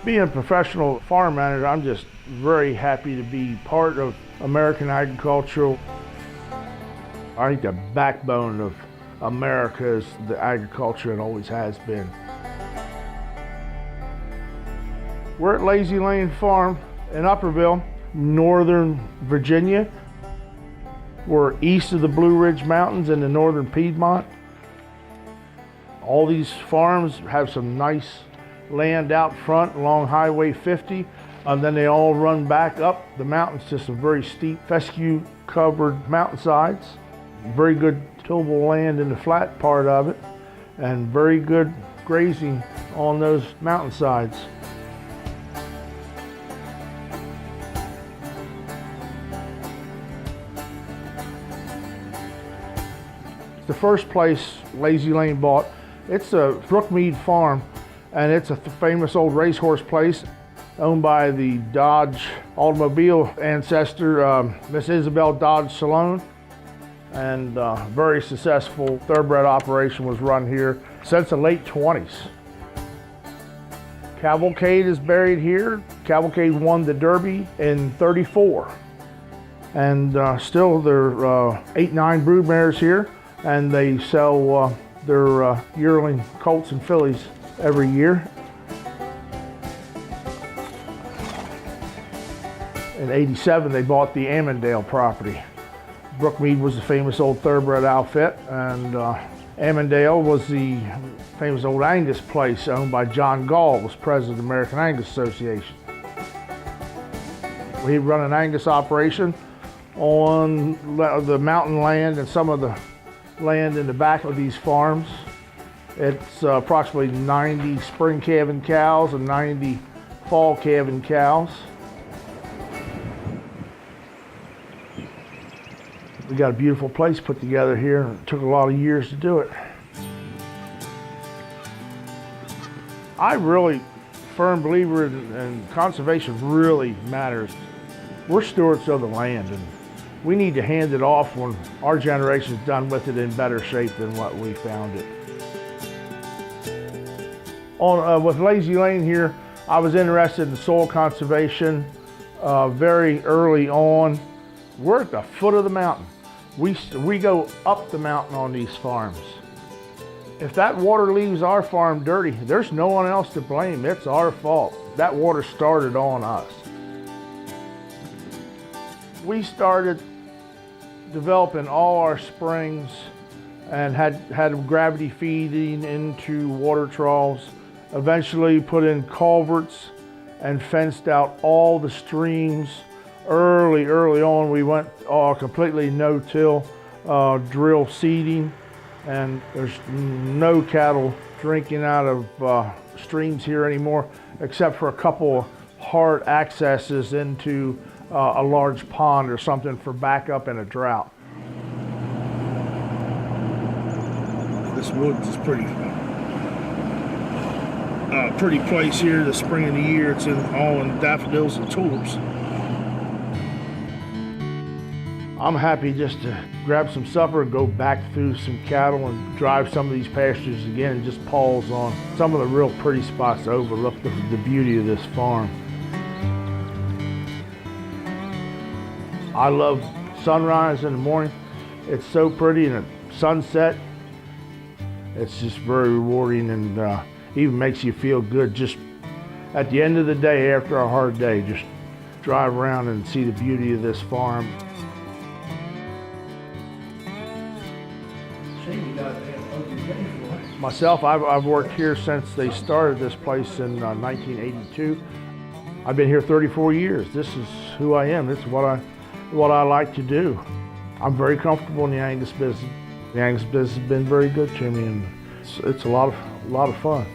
Being a professional farm manager, I'm just very happy to be part of American agriculture. I think the backbone of America is the agriculture and always has been. We're at Lazy Lane Farm in Upperville, Northern Virginia. We're east of the Blue Ridge Mountains in the northern Piedmont. All these farms have some nice land out front along Highway 50, and then they all run back up the mountains to some very steep fescue-covered mountainsides. Very good tillable land in the flat part of it, and very good grazing on those mountainsides. The first place Lazy Lane bought, it's a Brookmead farm, and it's a famous old racehorse place owned by the Dodge automobile ancestor, Miss Isabel Dodge Salone. And very successful thoroughbred operation was run here since the late 20s. Cavalcade is buried here. Cavalcade won the Derby in '34. And still there are 8-9 broodmares here, and they sell their yearling colts and fillies every year. In '87, they bought the Ammondale property. Brookmead was the famous old thoroughbred outfit, and Ammondale was the famous old Angus place owned by John Gall, was president of the American Angus Association. We run an Angus operation on the mountain land and some of the land in the back of these farms. It's approximately 90 spring calving cows and 90 fall calving cows. We got a beautiful place put together here. It took a lot of years to do it. I'm really firm believer in conservation really matters. We're stewards of the land, and we need to hand it off when our generation's done with it in better shape than what we found it. With Lazy Lane here, I was interested in soil conservation very early on. We're at the foot of the mountain. We go up the mountain on these farms. If that water leaves our farm dirty, there's no one else to blame. It's our fault. That water started on us. We started developing all our springs and had gravity feeding into water troughs. Eventually put in culverts and fenced out all the streams. Early on, we went completely no-till drill seeding, and there's no cattle drinking out of streams here anymore, except for a couple of hard accesses into a large pond or something for backup in a drought. This woods is pretty place here this spring of the year. It's all in daffodils and tulips. I'm happy just to grab some supper and go back through some cattle and drive some of these pastures again and just pause on some of the real pretty spots to overlook the beauty of this farm. I love sunrise in the morning. It's so pretty, and at sunset, it's just very rewarding, and even makes you feel good just at the end of the day after a hard day. Just drive around and see the beauty of this farm. Myself, I've worked here since they started this place in 1982. I've been here 34 years. This is who I am. This is what I like to do. I'm very comfortable in the Angus business. The Angus business has been very good to me, and it's a lot of fun.